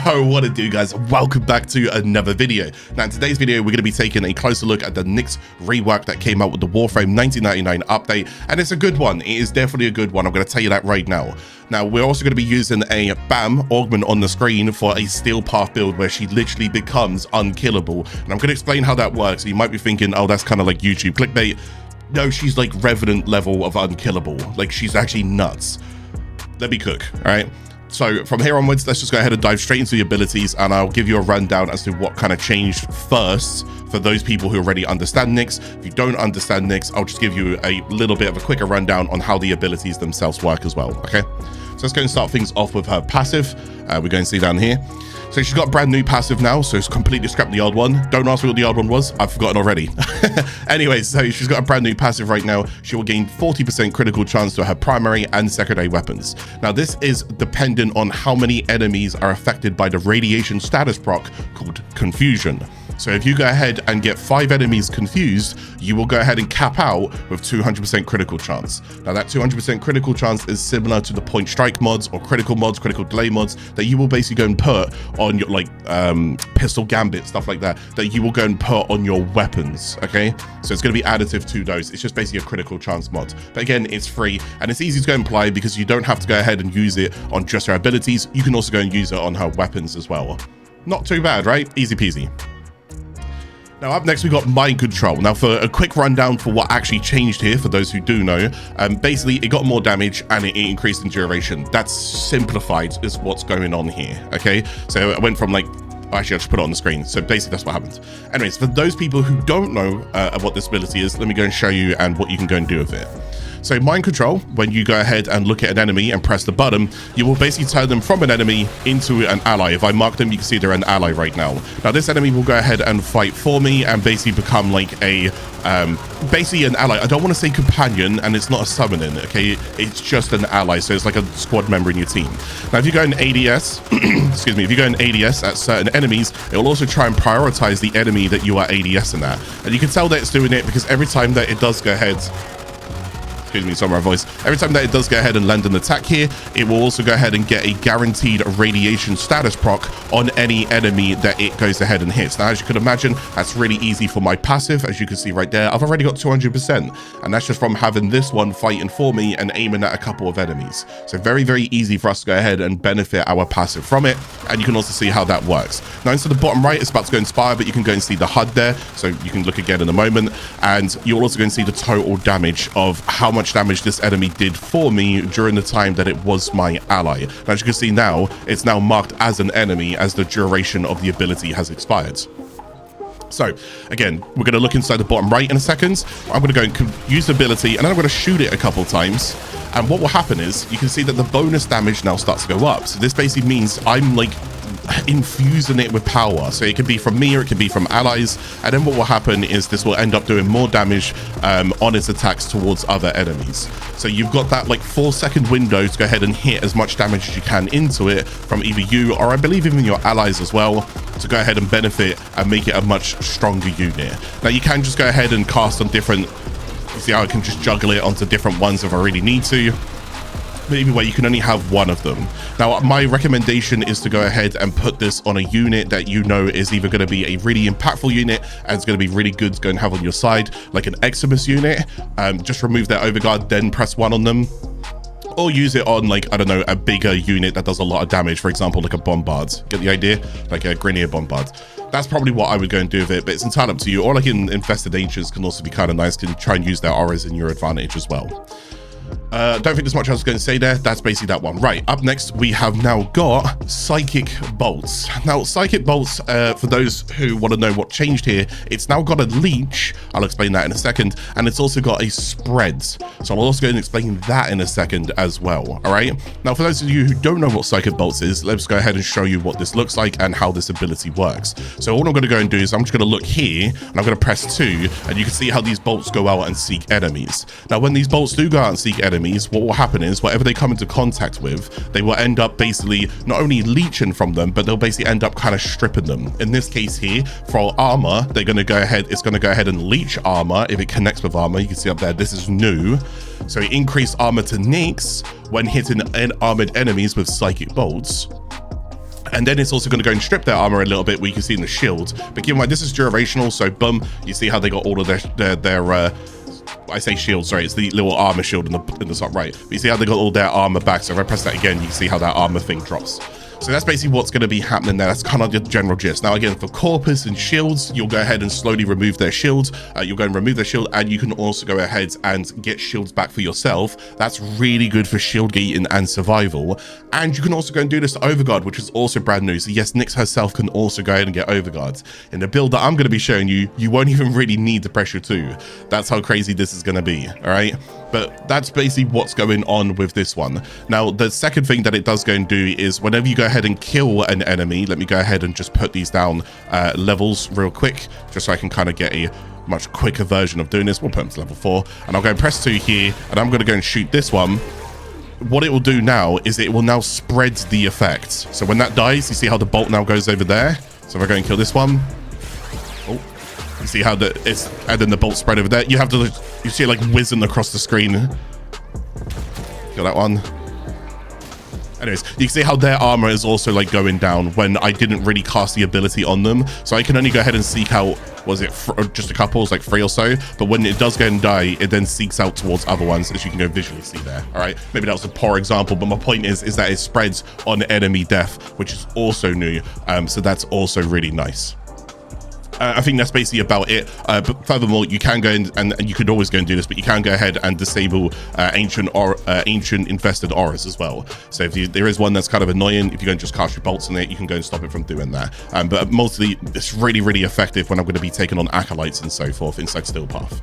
Yo, what it do, guys? Welcome back to another video. Now in today's video we're going to be taking a closer look at the Nyx rework that came out with the Warframe 1999 update, and it's a good one. It is definitely a good one. I'm going to tell you that right now. Now we're also going to be using a Augment on the screen for a steel path build where she literally becomes unkillable, and I'm going to explain how that works. You might be thinking, oh, that's kind of like YouTube clickbait. No, she's like Revenant level of unkillable. Like, she's actually nuts. Let me cook. All right, so from here onwards, let's just go ahead and dive straight into the abilities, and I'll give you a rundown as to what kind of changed first for those people who already understand Nyx. If you don't understand Nyx, I'll just give you a little bit of a quicker rundown on how the abilities themselves work as well. Okay, so let's go and start things off with her passive. We're going to see down here. So she's got a brand new passive now, so it's completely scrapped the old one. Don't ask me what the old one was, I've forgotten already. Anyway, so she's got a brand new passive right now. She will gain 40% critical chance to her primary and secondary weapons. Now this is dependent on how many enemies are affected by the radiation status proc called Confusion. So if you go ahead and get 5 enemies confused, you will go ahead and cap out with 200% critical chance. Now that 200% critical chance is similar to the point strike mods or critical mods, critical delay mods that you will basically go and put on your pistol gambit, stuff like that you will go and put on your weapons. Okay, so it's going to be additive to those. It's just basically a critical chance mod, but again, it's free and it's easy to go and apply because you don't have to go ahead and use it on just her abilities. You can also go and use it on her weapons as well. Not too bad, right? Easy peasy. Now up next we got Mind Control. Now for a quick rundown for what actually changed here, for those who do know, basically it got more damage and it increased in duration. That's simplified is what's going on here. Okay, so it went from like, actually I'll just put it on the screen. So basically that's what happened. Anyways, for those people who don't know what this ability is, let me go and show you and what you can go and do with it. So Mind Control, when you go ahead and look at an enemy and press the button, you will basically turn them from an enemy into an ally. If I mark them, you can see they're an ally right now. Now this enemy will go ahead and fight for me and basically become like a, basically an ally. I don't want to say companion, and it's not a summoning, okay? It's just an ally, so it's like a squad member in your team. Now if you go in ADS, excuse me, if you go in ADS at certain enemies, it will also try and prioritize the enemy that you are ADSing at. And you can tell that it's doing it because every time that it does go ahead, excuse me, sorry, my voice. Every time that it does go ahead and land an attack here, it will also go ahead and get a guaranteed radiation status proc on any enemy that it goes ahead and hits. Now, as you can imagine, that's really easy for my passive. As you can see right there, I've already got 200%. And that's just from having this one fighting for me and aiming at a couple of enemies. So very, very easy for us to go ahead and benefit our passive from it. And you can also see how that works. Now, into the bottom right, it's about to go Inspire, but you can go and see the HUD there. So you can look again in a moment. And you'll also go and see the total damage of how much damage this enemy did for me during the time that it was my ally. And as you can see now, it's now marked as an enemy as the duration of the ability has expired. So again, we're going to look inside the bottom right in a second. I'm going to go and use the ability, and then I'm going to shoot it a couple times. And what will happen is you can see that the bonus damage now starts to go up. So this basically means I'm like infusing it with power. So it can be from me or it can be from allies. And then what will happen is this will end up doing more damage on its attacks towards other enemies. So you've got that like 4-second window to go ahead and hit as much damage as you can into it from either you or I believe even your allies as well, to go ahead and benefit and make it a much stronger unit. Now you can just go ahead and cast on different, you see how I can just juggle it onto different ones if I really need to. But either way, you can only have one of them. Now, my recommendation is to go ahead and put this on a unit that you know is either going to be a really impactful unit and it's going to be really good to go and have on your side, like an Eximus unit. Just remove their overguard, then press 1 on them. Or use it on, like, I don't know, a bigger unit that does a lot of damage. For example, like a Bombard. Get the idea? Like a Grineer Bombard. That's probably what I would go and do with it, but it's entirely up to you. Or like in Infested Ancients can also be kind of nice. Can try and use their auras in your advantage as well. Don't think there's much I was going to say there. That's basically that one. Right, up next, we have now got Psychic Bolts. Now, Psychic Bolts, for those who want to know what changed here, it's now got a leech. I'll explain that in a second. And it's also got a spread. So I'll also go and explain that in a second as well. All right. Now, for those of you who don't know what Psychic Bolts is, let's go ahead and show you what this looks like and how this ability works. So all I'm going to go and do is I'm just going to look here and I'm going to press 2 and you can see how these bolts go out and seek enemies. Now, when these bolts do go out and seek enemies, what will happen is whatever they come into contact with, they will end up basically not only leeching from them, but they'll basically end up kind of stripping them. In this case here, for armor, they're going to go ahead, it's going to go ahead and leech armor if it connects with armor. You can see up there, this is new. So increase armor to Nyx when hitting armored enemies with Psychic Bolts. And then it's also going to go and strip their armor a little bit, where you can see in the shield. But keep in mind, this is durational, so boom, you see how they got all of their I say shield, sorry, it's the little armor shield in the top right. But you see how they got all their armor back. So if I press that again, you can see how that armor thing drops. So that's basically what's going to be happening there. That's kind of the general gist. Now, again, for corpus and shields, you'll go ahead and slowly remove their shield. You'll go and remove their shield, and you can also go ahead and get shields back for yourself. That's really good for shield gating and survival. And you can also go and do this to Overguard, which is also brand new. So yes, Nyx herself can also go ahead and get Overguards. In the build that I'm going to be showing you, you won't even really need the pressure 2. That's how crazy this is going to be, all right? But that's basically what's going on with this one. Now, the second thing that it does go and do is whenever you go ahead and kill an enemy, let me go ahead and just put these down levels real quick, just so I can kind of get a much quicker version of doing this. We'll put them to level 4, and I'll go and press 2 here, and I'm going to go and shoot this one. What it will do now is it will now spread the effect. So when that dies, you see how the bolt now goes over there. So if I go and kill this one, oh, you see how it's, and then the bolt spread over there. You have to, you see it like whizzing across the screen. Kill that one. Anyways, you can see how their armor is also like going down when I didn't really cast the ability on them. So I can only go ahead and seek out, was it just a couple, it's like 3 or so, but when it does go and die, it then seeks out towards other ones, as you can go visually see there. All right, maybe that was a poor example, but my point is that it spreads on enemy death, which is also new. So that's also really nice. I think that's basically about it. But furthermore, you can go in, and you could always go and do this, but you can go ahead and disable ancient infested auras as well. So if there is one that's kind of annoying, if you go and just cast your bolts on it, you can go and stop it from doing that. But mostly, it's really, really effective when I'm going to be taking on acolytes and so forth inside Steel Path.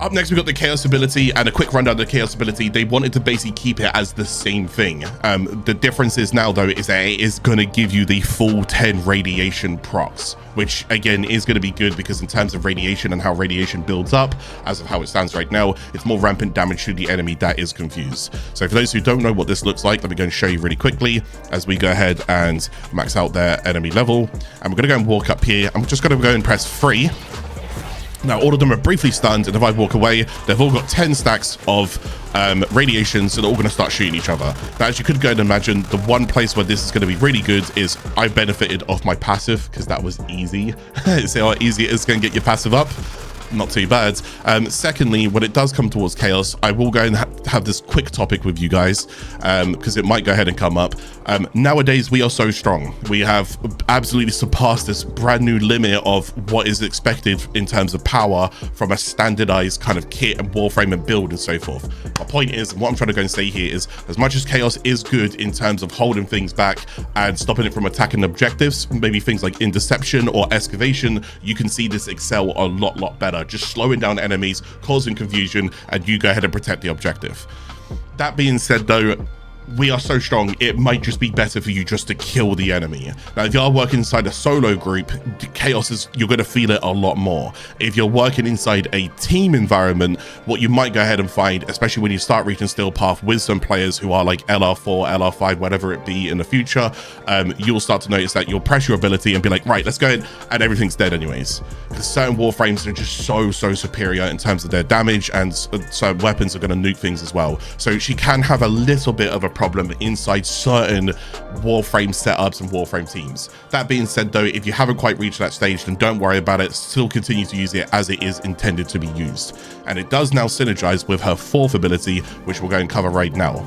Up next, we've got the Chaos ability, and a quick rundown of the Chaos ability. They wanted to basically keep it as the same thing. The difference is now, though, is that it is going to give you the full 10 radiation procs, which, again, is going to be good because in terms of radiation and how radiation builds up, as of how it stands right now, it's more rampant damage to the enemy that is confused. So for those who don't know what this looks like, let me go and show you really quickly as we go ahead and max out their enemy level. And we're going to go and walk up here. I'm just going to go and press 3. Now, all of them are briefly stunned, and if I walk away, they've all got 10 stacks of radiation, so they're all going to start shooting each other. Now, as you could go and imagine, the one place where this is going to be really good is I benefited off my passive, because that was easy. See how easy it is going to get your passive up? Not too bad. Secondly, when it does come towards chaos, I will go and have this quick topic with you guys, because it might go ahead and come up. Nowadays, we are so strong. We have absolutely surpassed this brand new limit of what is expected in terms of power from a standardized kind of kit and warframe and build and so forth. My point is, what I'm trying to go and say here is, as much as chaos is good in terms of holding things back and stopping it from attacking objectives, maybe things like interception or excavation, you can see this excel a lot better, just slowing down enemies, causing confusion, and you go ahead and protect the objective. That being said, though, we are so strong, it might just be better for you just to kill the enemy. Now, if you are working inside a solo group, chaos is, you're going to feel it a lot more. If you're working inside a team environment, what you might go ahead and find, especially when you start reaching Steel Path with some players who are like LR4, LR5, whatever it be in the future, you'll start to notice that you'll press your ability and be like, right, let's go ahead, and everything's dead anyways. Because certain warframes are just so superior in terms of their damage, and certain weapons are going to nuke things as well. So she can have a little bit of a problem inside certain warframe setups and warframe teams. That being said, though, if you haven't quite reached that stage, then don't worry about it. Still continue to use it as it is intended to be used. And it does now synergize with her 4th ability, which we'll go and cover right now.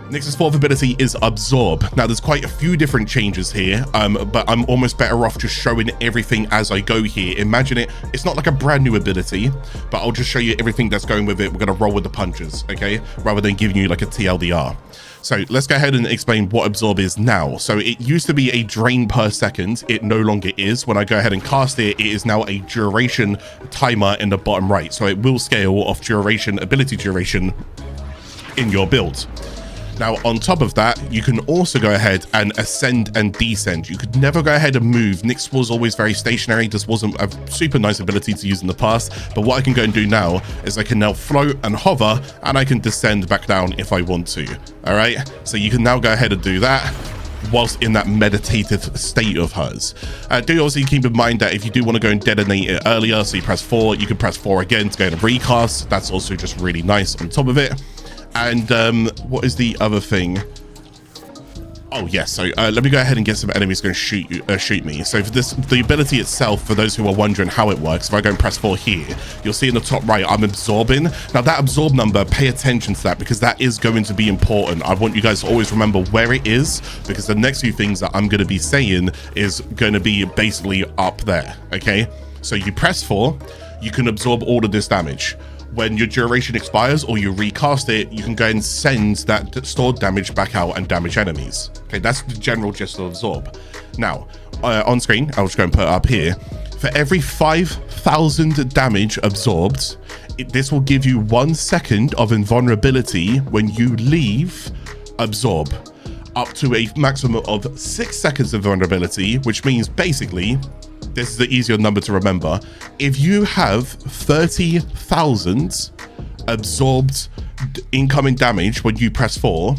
Nyx's 4th ability is Absorb. Now, there's quite a few different changes here, but I'm almost better off just showing everything as I go here. Imagine it, it's not like a brand new ability, but I'll just show you everything that's going with it. We're going to roll with the punches, okay? Rather than giving you like a TLDR. So let's go ahead and explain what Absorb is now. So it used to be a drain per second. It no longer is. When I go ahead and cast it, it is now a duration timer in the bottom right. So it will scale off duration, ability duration in your build. Now, on top of that, you can also go ahead and ascend and descend. You could never go ahead and move. Nyx was always very stationary. This wasn't a super nice ability to use in the past, but what I can go and do now is I can now float and hover, and I can descend back down if I want to. All right, so you can now go ahead and do that whilst in that meditative state of hers. Do also keep in mind that if you do want to go and detonate it earlier, so you press 4, you can press 4 again to go and recast. That's also just really nice on top of it. And what is the other thing? Oh yes, so let me go ahead and get some enemies going to shoot me. So for this, the ability itself, for those who are wondering how it works, if I go and press 4 here, you'll see in the top right, I'm absorbing. Now that absorb number, pay attention to that because that is going to be important. I want you guys to always remember where it is because the next few things that I'm going to be saying is going to be basically up there, okay? So you press 4, you can absorb all of this damage. When your duration expires or you recast it, you can go and send that stored damage back out and damage enemies. Okay, that's the general gist of absorb. Now, on screen, I'll just go and put it up here. For every 5,000 damage absorbed, this will give you 1 second of invulnerability when you leave absorb, up to a maximum of 6 seconds of vulnerability, which means basically, this is the easier number to remember. If you have 30,000 absorbed incoming damage when you press 4,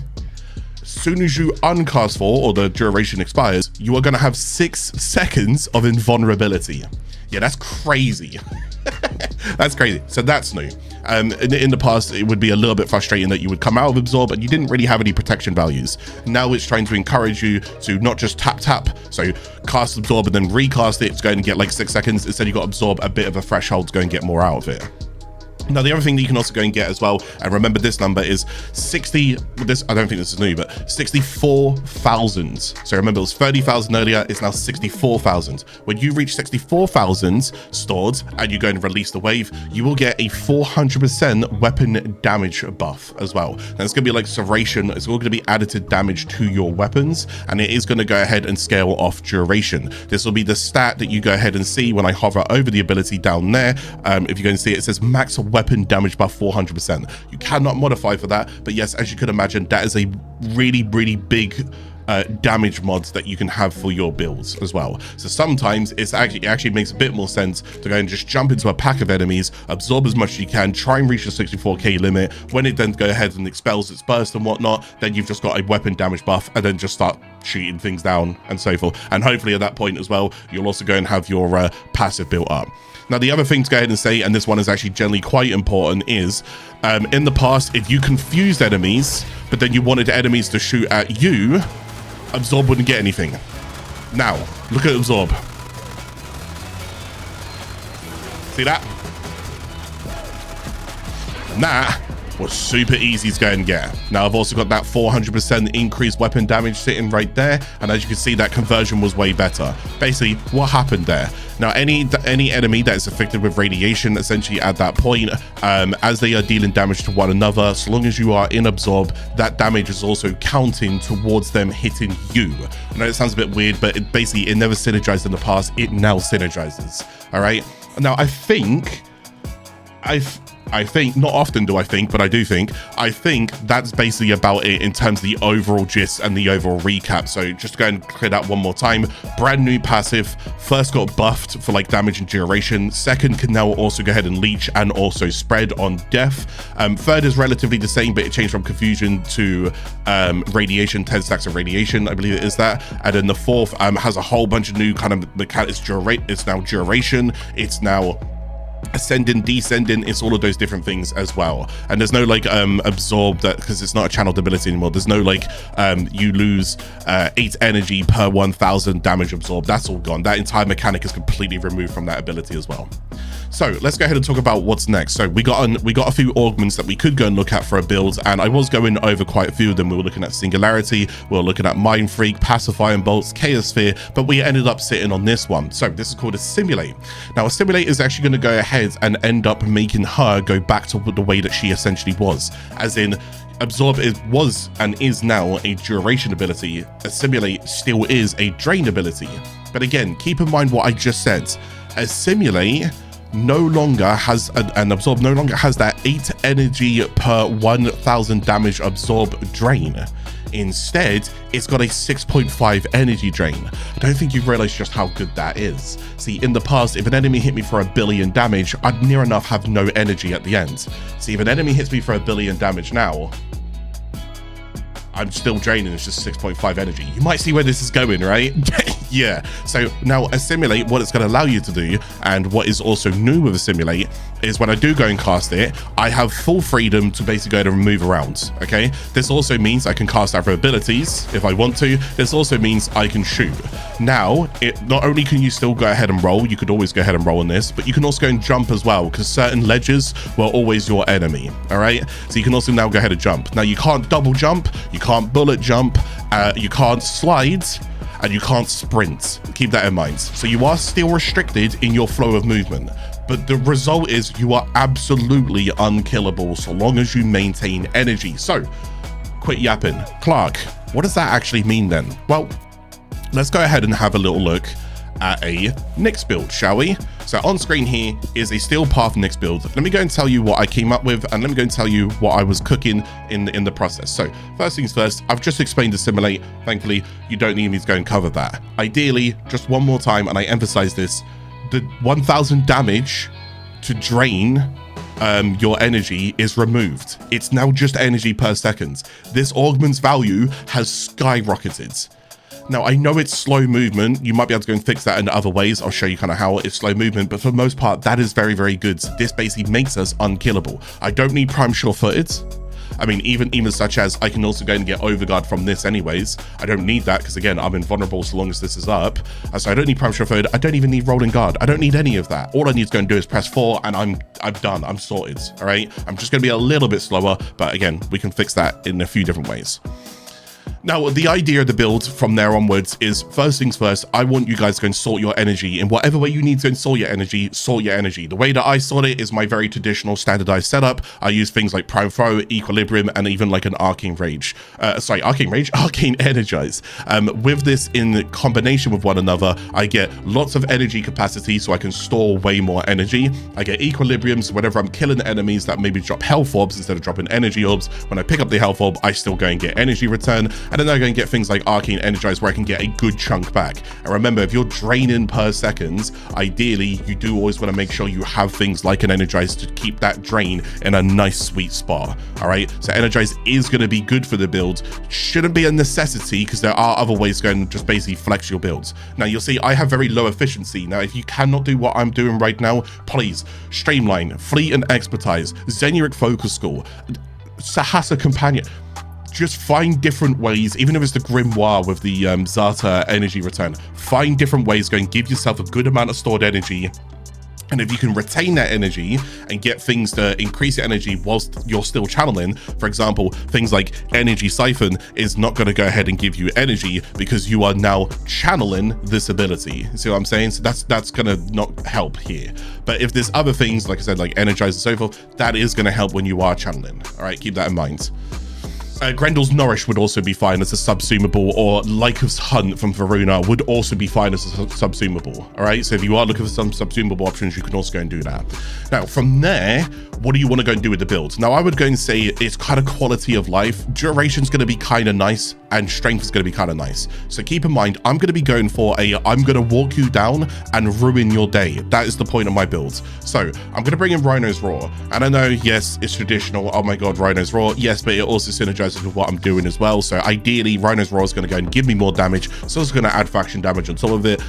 as soon as you uncast 4 or the duration expires, you are going to have 6 seconds of invulnerability. Yeah, that's crazy. That's crazy. So that's new. In the past, it would be a little bit frustrating that you would come out of absorb and you didn't really have any protection values. Now it's trying to encourage you to not just tap, so cast absorb and then recast it. It's going to get like 6 seconds. Instead, you got to absorb a bit of a threshold to go and get more out of it. Now, the other thing that you can also go and get as well, and remember this number is 60, this, I don't think this is new, but 64,000. So remember it was 30,000 earlier, it's now 64,000. When you reach 64,000 stored and you go and release the wave, you will get a 400% weapon damage buff as well. And it's going to be like serration, it's all going to be additive damage to your weapons, and it is going to go ahead and scale off duration. This will be the stat that you go ahead and see when I hover over the ability down there. If you go and see it, it says max weapon damage buff 400%. You cannot modify for that, but yes, as you could imagine, that is a really big damage mods that you can have for your builds as well. So sometimes it actually makes a bit more sense to go and just jump into a pack of enemies, absorb as much as you can, try and reach the 64k limit. When it then go ahead and expels its burst and whatnot, then you've just got a weapon damage buff and then just start shooting things down and so forth. And hopefully at that point as well, you'll also go and have your passive built up. Now, the other thing to go ahead and say, and this one is actually generally quite important, is in the past, if you confused enemies, but then you wanted enemies to shoot at you, absorb wouldn't get anything. Now, look at absorb. See that? And that was super easy to go and get. Now, I've also got that 400% increased weapon damage sitting right there, and as you can see, that conversion was way better. Basically, what happened there? Now, any enemy that is affected with radiation, essentially at that point, as they are dealing damage to one another, so long as you are in absorb, that damage is also counting towards them hitting you. I know it sounds a bit weird, but it basically, it never synergized in the past. It now synergizes. All right. Now, I think, not often do I think, but I think that's basically about it in terms of the overall gist and the overall recap. So just to go and clear that one more time. Brand new passive, first got buffed for like damage and duration. Second can now also go ahead and leech and also spread on death. Third is relatively the same, but it changed from confusion to radiation, 10 stacks of radiation, I believe it is that. And then the fourth has a whole bunch of new kind of mechanics. It's now duration, it's now ascending, descending, it's all of those different things as well. And there's no like absorb, that because it's not a channeled ability anymore. There's no like you lose 8 energy per 1,000 damage absorbed. That's all gone. That entire mechanic is completely removed from that ability as well. So let's go ahead and talk about what's next. So we got a few augments that we could go and look at for a build, and I was going over quite a few of them. We were looking at Singularity, we were looking at Mind Freak, Pacifying Bolts, Chaosphere, but we ended up sitting on this one. So this is called Assimilate. Now Assimilate is actually going to go ahead and end up making her go back to the way that she essentially was, as in absorb was and is now a duration ability. Assimilate still is a drain ability. But again, keep in mind what I just said. Assimilate no longer has an absorb no longer has that 8 energy per 1,000 damage absorb drain. Instead, it's got a 6.5 energy drain. I don't think you've realized just how good that is. See, in the past, if an enemy hit me for 1 billion damage, I'd near enough have no energy at the end. See, if an enemy hits me for 1 billion damage now, I'm still draining, it's just 6.5 energy. You might see where this is going, right? Yeah, so now Assimilate, what it's going to allow you to do, and what is also new with Assimilate, is when I do go and cast it, I have full freedom to basically go ahead and move around, okay? This also means I can cast other abilities if I want to. This also means I can shoot. Now, not only can you still go ahead and roll, you could always go ahead and roll on this, but you can also go and jump as well, because certain ledges were always your enemy, all right? So you can also now go ahead and jump. Now, you can't double jump, you can't bullet jump, you can't slide, and you can't sprint. Keep that in mind. So you are still restricted in your flow of movement, but the result is you are absolutely unkillable so long as you maintain energy. So quit yapping. Clark, what does that actually mean then? Well, let's go ahead and have a little look at a Nyx build, shall we? So on screen here is a Steel Path Nyx build. Let me go and tell you what I came up with, and let me go and tell you what I was cooking in the process. So first things first, I've just explained Assimilate. Thankfully, you don't need me to go and cover that. Ideally, just one more time, and I emphasize this, the 1000 damage to drain your energy is removed. It's now just energy per second. This Augment's value has skyrocketed. Now, I know it's slow movement. You might be able to go and fix that in other ways. I'll show you kind of how it's slow movement, but for the most part, that is very, very good. This basically makes us unkillable. I don't need prime sure-footed. I mean, even such as I can also go and get overguard from this anyways. I don't need that because, again, I'm invulnerable so long as this is up. So I don't need prime sure-footed. I don't even need rolling guard. I don't need any of that. All I need to go and do is press 4 and I'm done. I'm sorted, all right? I'm just going to be a little bit slower, but again, we can fix that in a few different ways. Now, the idea of the build from there onwards is, first things first, I want you guys to go and sort your energy in whatever way you need to go and sort your energy. The way that I sort it is my very traditional standardized setup. I use things like Prime Throw, Equilibrium, and even like an Arcane Energize. With this in combination with one another, I get lots of energy capacity so I can store way more energy. I get Equilibrium, so whenever I'm killing enemies that maybe drop health orbs instead of dropping energy orbs, when I pick up the health orb, I still go and get energy return. And then I'm going to get things like Arcane Energize where I can get a good chunk back. And remember, if you're draining per second, ideally, you do always want to make sure you have things like an Energize to keep that drain in a nice sweet spot. All right, so Energize is going to be good for the build. Shouldn't be a necessity because there are other ways to go and just basically flex your builds. Now, you'll see I have very low efficiency. Now, if you cannot do what I'm doing right now, please streamline, Fleet and Expertise, Zenuric Focus School, Sahasa Companion. Just find different ways, even if it's the Grimoire with the Zata energy return, find different ways, go and give yourself a good amount of stored energy. And if you can retain that energy and get things to increase your energy whilst you're still channeling, for example, things like Energy Siphon is not going to go ahead and give you energy because you are now channeling this ability. See what I'm saying? So that's going to not help here. But if there's other things, like I said, like Energize and so forth, that is going to help when you are channeling. All right, keep that in mind. Grendel's Nourish would also be fine as a subsumable, or Lycos Hunt from Varuna would also be fine as a subsumable. All right, so if you are looking for some subsumable options, you can also go and do that. Now, from there, what do you want to go and do with the build? Now, I would go and say it's kind of quality of life. Duration's going to be kind of nice, and strength is going to be kind of nice. So keep in mind, I'm going to be going for I'm going to walk you down and ruin your day. That is the point of my build. So I'm going to bring in Rhino's Roar. And I know, yes, it's traditional. Oh my God, Rhino's Roar. Yes, but it also synergizes with what I'm doing as well. So ideally, Rhino's Roar is going to go and give me more damage. So it's going to add faction damage on top of it.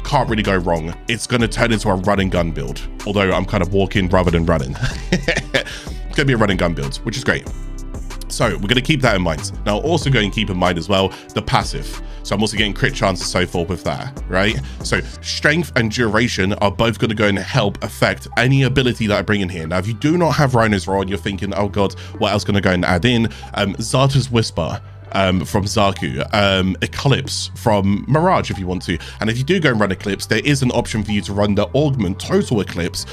Can't really go wrong. It's going to turn into a run and gun build. Although I'm kind of walking rather than running. It's going to be a run and gun build, which is great. So we're going to keep that in mind. Now, also going to keep in mind as well, the passive. So I'm also getting crit chance and so forth with that, right? So strength and duration are both going to go and help affect any ability that I bring in here. Now, if you do not have Rhino's Roar and you're thinking, oh God, what else going to go and add in? Zata's Whisper from Zaku, Eclipse from Mirage if you want to. And if you do go and run Eclipse, there is an option for you to run the Augment Total Eclipse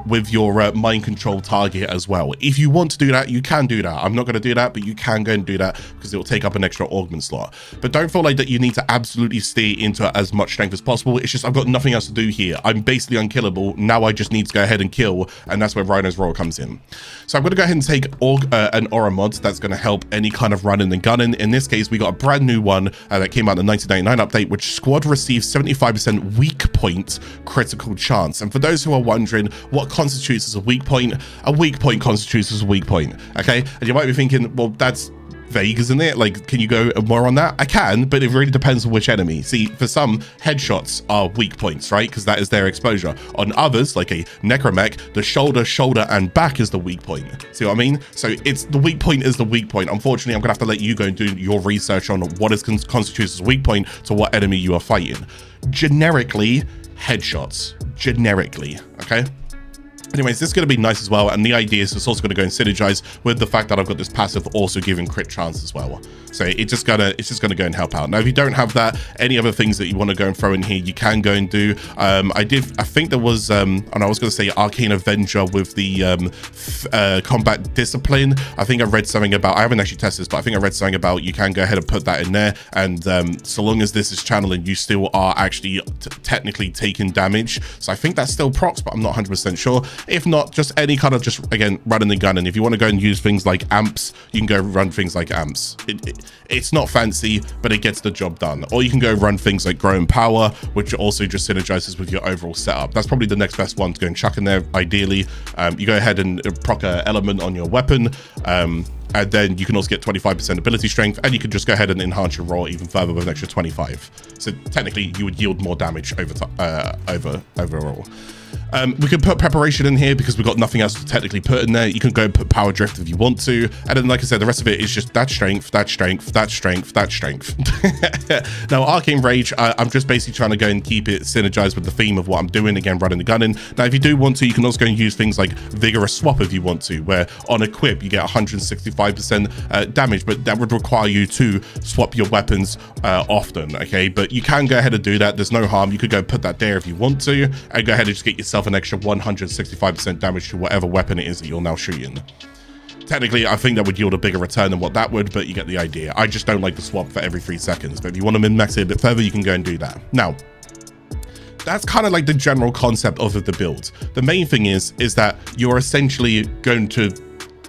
with your mind control target as well. If you want to do that, you can do that. I'm not going to do that, but you can go and do that because it will take up an extra Augment slot. But don't feel like that you need to absolutely steer into as much strength as possible. It's just I've got nothing else to do here. I'm basically unkillable. Now I just need to go ahead and kill, and that's where Rhino's Roar comes in. So I'm going to go ahead and take an Aura mod that's going to help any kind of running and gunning. In this case, we got a brand new one that came out in the 1999 update, which squad receives 75% weak point critical chance. And for those who are wondering what constitutes as a weak point constitutes as a weak point. Okay, and you might be thinking, well, that's vague, isn't it? Like, can you go more on that? I can, but it really depends on which enemy. See, for some, headshots are weak points, right? Because that is their exposure. On others, like a necromech, the shoulder, and back is the weak point. See what I mean? So it's the weak point is the weak point. Unfortunately, I'm gonna have to let you go and do your research on what is constitutes as weak point to what enemy you are fighting. Generically, headshots. Generically, okay? Anyways, this is going to be nice as well, and the idea is it's also going to go and synergize with the fact that I've got this passive also giving crit chance as well. So it's just gonna go and help out. Now, if you don't have that, any other things that you want to go and throw in here, you can go and do. I think there was, and I was going to say Arcane Avenger with the combat discipline. I think I read something about, I haven't actually tested this, but I think I read something about you can go ahead and put that in there, and so long as this is channeling, you still are actually technically taking damage. So I think that's still procs, but I'm not 100% sure. If not, just any kind of, just again, running the gun. And if you want to go and use things like amps, you can go run things like amps. It's not fancy, but it gets the job done. Or you can go run things like growing power, which also just synergizes with your overall setup. That's probably the next best one to go and chuck in there. Ideally, you go ahead and proc an element on your weapon, and then you can also get 25% ability strength, and you can just go ahead and enhance your roll even further with an extra 25. So technically, you would yield more damage overall. We can put preparation in here because we've got nothing else to technically put in there. You can go and put power drift if you want to. And then, like I said, the rest of it is just that strength, that strength, that strength, that strength. Now, Arcane Rage, I'm just basically trying to go and keep it synergized with the theme of what I'm doing. Again, running the gun in. Now, if you do want to, you can also go and use things like Vigorous Swap if you want to, where on equip, you get 165% damage, but that would require you to swap your weapons often, okay? But you can go ahead and do that. There's no harm. You could go put that there if you want to, and go ahead and just get yourself an extra 165% damage to whatever weapon it is that you're now shooting. Technically, I think that would yield a bigger return than what that would, but you get the idea. I just don't like the swap for every 3 seconds, but if you want to min-max it a bit further, you can go and do that. Now, that's kind of like the general concept of the build. The main thing is that you're essentially going to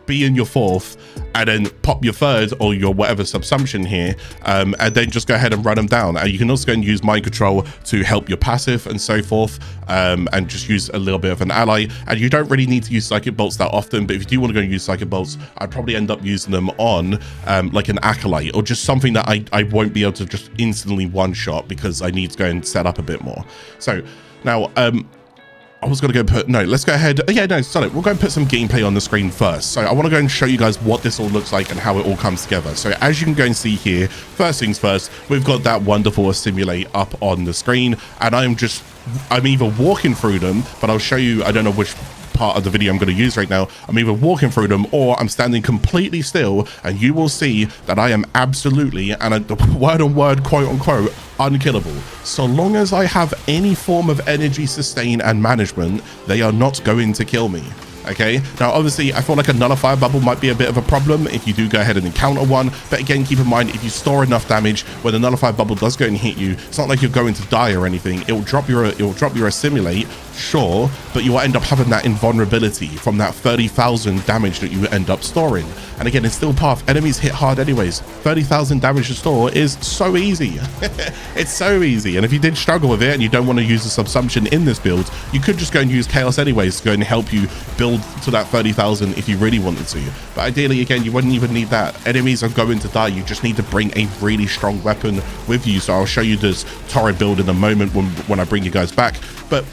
be in your 4th and then pop your 3rd or your whatever subsumption here, and then just go ahead and run them down. And you can also go and use mind control to help your passive and so forth, and just use a little bit of an ally. And you don't really need to use psychic bolts that often, but if you do want to go and use psychic bolts, I'd probably end up using them on like an acolyte, or just something that I won't be able to just instantly one shot because I need to go and set up a bit more. So now I was going to go put, no, let's go ahead. Yeah, no, sorry. We'll go and put some gameplay on the screen first. So I want to go and show you guys what this all looks like and how it all comes together. So as you can go and see here, first things first, we've got that wonderful Assimilate up on the screen. And I'm either walking through them, but I'll show you, I don't know which part of the video I'm going to use right now. I'm either walking through them or I'm standing completely still, and you will see that I am absolutely, and word on word, quote unquote, unkillable. So long as I have any form of energy sustain and management, they are not going to kill me. Okay, now obviously I feel like a nullifier bubble might be a bit of a problem if you do go ahead and encounter one, but again, keep in mind, if you store enough damage, when the nullifier bubble does go and hit you, it's not like you're going to die or anything. It'll drop your Assimilate, sure, but you will end up having that invulnerability from that 30,000 damage that you end up storing. And again, it's still path. Enemies hit hard anyways. 30,000 damage to store is so easy. It's so easy. And if you did struggle with it and you don't want to use the subsumption in this build, you could just go and use Chaos anyways to go and help you build to that 30,000 if you really wanted to. But ideally, again, you wouldn't even need that. Enemies are going to die. You just need to bring a really strong weapon with you. So I'll show you this Torid build in a moment when I bring you guys back. But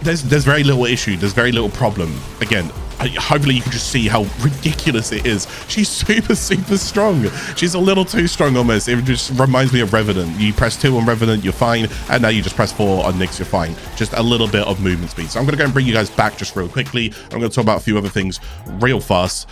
there's very little issue. There's very little problem. Again, hopefully you can just see how ridiculous it is. She's super strong. She's a little too strong almost. It just reminds me of Revenant. You press 2 on Revenant, you're fine, and now you just press 4 on Nyx, you're fine. Just a little bit of movement speed. So I'm going to go and bring you guys back just real quickly. I'm going to talk about a few other things real fast.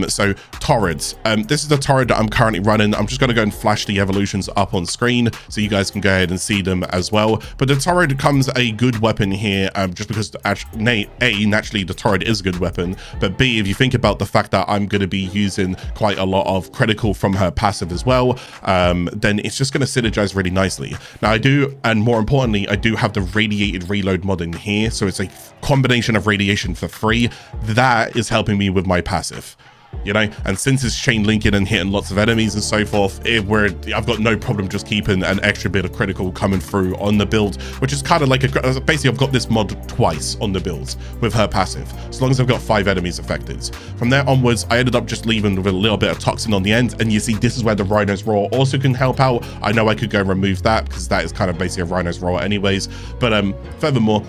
So Torids. This is the Torid that I'm currently running. I'm just going to go and flash the evolutions up on screen so you guys can go ahead and see them as well. But the Torid comes a good weapon here, just because naturally the Torid is a good weapon. But B, if you think about the fact that I'm going to be using quite a lot of critical from her passive as well, then it's just going to synergize really nicely. Now I do, and more importantly, I do have the radiated reload mod in here. So it's a combination of radiation for free. That is helping me with my passive. you know, and since it's chain linking and hitting lots of enemies and so forth, I've got no problem just keeping an extra bit of critical coming through on the build, which is kind of like basically I've got this mod twice on the builds with her passive, as long as I've got 5 enemies affected. From there onwards, I ended up just leaving with a little bit of toxin on the end, and you see this is where the Rhino's Roar also can help out. I know I could go and remove that because that is kind of basically a Rhino's Roar anyways, but furthermore,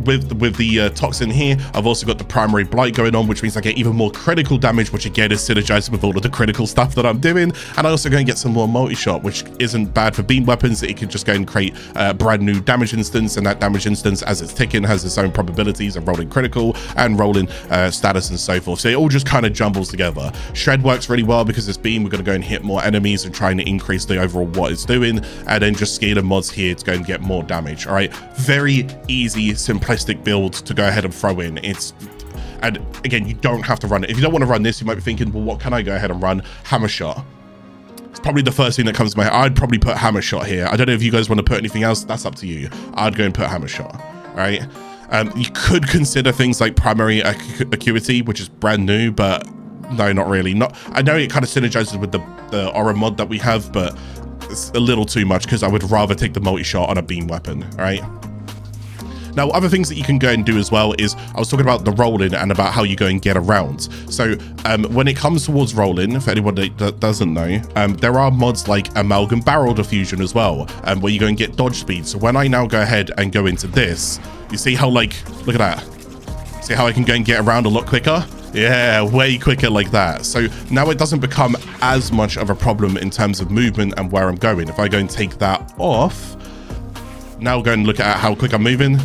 with the toxin here, I've also got the primary blight going on, which means I get even more critical damage, which again is synergized with all of the critical stuff that I'm doing. And I also go and get some more multi-shot, which isn't bad for beam weapons. It can just go and create a brand new damage instance, and that damage instance, as it's ticking, has its own probabilities of rolling critical and rolling status and so forth. So it all just kind of jumbles together. Shred works really well because it's beam. We're going to go and hit more enemies and trying to increase the overall what it's doing, and then just scalar mods here to go and get more damage. All right, very easy, simplistic build to go ahead and throw in. And again, you don't have to run it. If you don't want to run this, you might be thinking, well, what can I go ahead and run? Hammer shot. It's probably the first thing that comes to my head. I'd probably put hammer shot here. I don't know if you guys want to put anything else. That's up to you. I'd go and put hammer shot. All right. You could consider things like primary acuity, which is brand new, but no, not really. I know it kind of synergizes with the aura mod that we have, but it's a little too much because I would rather take the multi-shot on a beam weapon. All right. Now, other things that you can go and do as well is, I was talking about the rolling and about how you go and get around. So when it comes towards rolling, for anyone that doesn't know, there are mods like Amalgam Barrel Diffusion as well, where you go and get dodge speed. So when I now go ahead and go into this, you see how, like, look at that. See how I can go and get around a lot quicker? Yeah, way quicker like that. So now it doesn't become as much of a problem in terms of movement and where I'm going. If I go and take that off, now go and look at how quick I'm moving.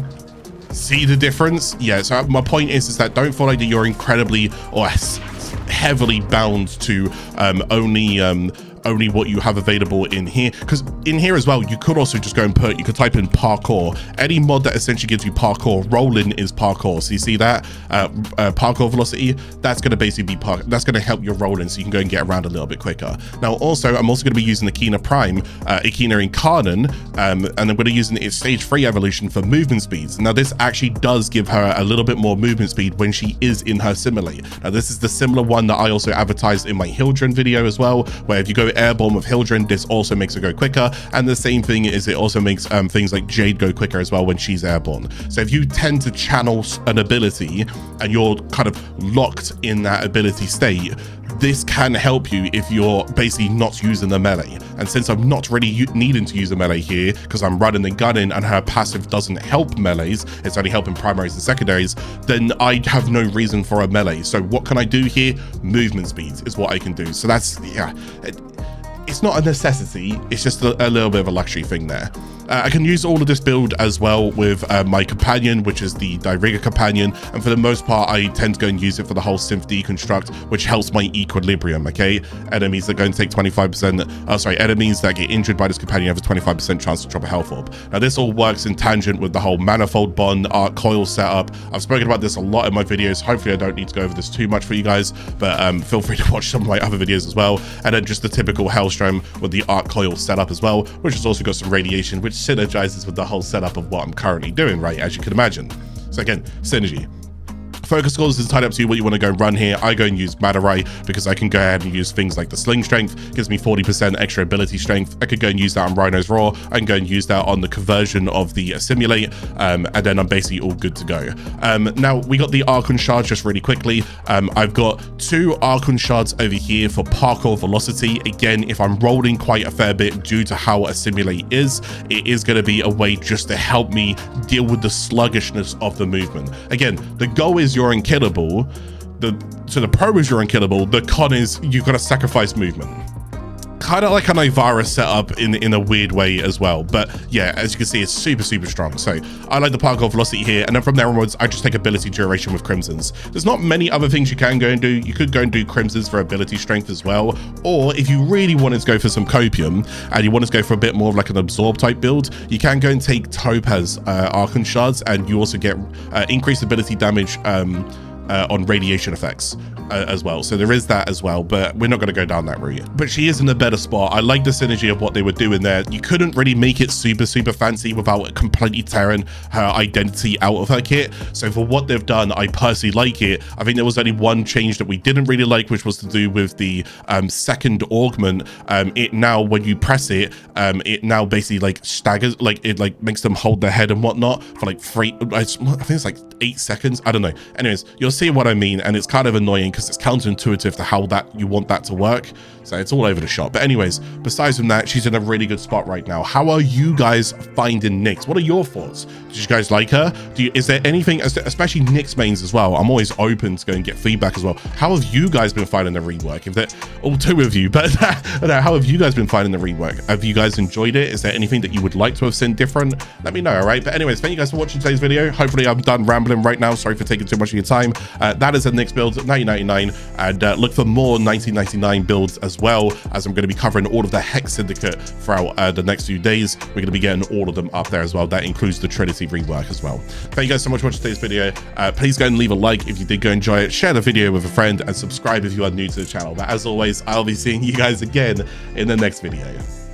See the difference? Yeah, so my point is that don't feel like that you're incredibly or heavily bound to only what you have available in here, because in here as well you could also just go and you could type in parkour. Any mod that essentially gives you parkour, rolling is parkour. So you see that parkour velocity, that's going to basically be that's going to help your rolling, so you can go and get around a little bit quicker. Now also I'm also going to be using Okina Prime, Okina Incarnon, and I'm going to use its stage 3 evolution for movement speeds. Now this actually does give her a little bit more movement speed when she is in her Assimilate. Now this is the similar one that I also advertised in my Hildren video as well, where if you go airborne with Hildren, this also makes it go quicker, and the same thing is it also makes things like Jade go quicker as well when she's airborne. So if you tend to channel an ability and you're kind of locked in that ability state, this can help you if you're basically not using the melee. And since I'm not really needing to use a melee here because I'm running and gunning and her passive doesn't help melees, it's only helping primaries and secondaries, then I have no reason for a melee. So what can I do here? Movement speeds is what I can do. So that's, yeah, it's not a necessity, it's just a little bit of a luxury thing there. I can use all of this build as well with my companion, which is the Dirigger companion, and for the most part I tend to go and use it for the whole synth deconstruct, which helps my equilibrium. Okay, enemies that go and take 25%, enemies that get injured by this companion have a 25% chance to drop a health orb. Now this all works in tangent with the whole manifold bond arc coil setup. I've spoken about this a lot in my videos. Hopefully I don't need to go over this too much for you guys, but feel free to watch some of my other videos as well. And then just the typical Hellstrom with the arc coil setup as well, which has also got some radiation, which synergizes with the whole setup of what I'm currently doing, right, as you can imagine. So again, synergy. Focus scores is entirely up to you what you want to go run here. I go and use Madarai because I can go ahead and use things like the Sling Strength, gives me 40% extra ability strength. I could go and use that on Rhino's Roar. I can go and use that on the conversion of the Assimilate, and then I'm basically all good to go. Now, we got the Archon Shards just really quickly. I've got 2 Archon Shards over here for Parkour Velocity. Again, if I'm rolling quite a fair bit due to how Assimilate is, it is going to be a way just to help me deal with the sluggishness of the movement. Again, the goal is you're unkillable. So the pro is you're unkillable. The con is you've got to sacrifice movement. Kind of like an Ivara setup in a weird way as well. But yeah, as you can see, it's super strong. So I like the Parkour Velocity here, and then from there onwards, I just take ability duration with Crimsons. There's not many other things you can go and do. You could go and do Crimsons for ability strength as well, or if you really wanted to go for some Copium and you wanted to go for a bit more of like an absorb type build, you can go and take Topaz Archon Shards, and you also get increased ability damage on radiation effects as well. So there is that as well, but we're not going to go down that route. But she is in a better spot. I like the synergy of what they were doing there. You couldn't really make it super fancy without completely tearing her identity out of her kit. So for what they've done, I personally like it. I think there was only one change that we didn't really like, which was to do with the second augment. It now, when you press it, it now basically like staggers, like it like makes them hold their head and whatnot for like I think it's like 8 seconds. I don't know. Anyways, you'll see what I mean, and it's kind of annoying because it's counterintuitive to how that you want that to work. So it's all over the shop. But anyways, besides from that, she's in a really good spot right now. How are you guys finding Nyx? What are your thoughts? Did you guys like her? Is there anything, especially Nyx mains as well? I'm always open to go and get feedback as well. How have you guys been finding the rework? If they're all 2 of you, but how have you guys been finding the rework? Have you guys enjoyed it? Is there anything that you would like to have seen different? Let me know, all right? But anyways, thank you guys for watching today's video. Hopefully I'm done rambling right now. Sorry for taking too much of your time. That is a Nyx build 1999, and look for more 1999 builds as well, as I'm going to be covering all of the Hex Syndicate throughout the next few days. We're going to be getting all of them up there as well. That includes the Trinity rework as well. Thank you guys so much for watching today's video. Please go and leave a like if you did go enjoy it, share the video with a friend, and subscribe if you are new to the channel. But as always, I'll be seeing you guys again in the next video.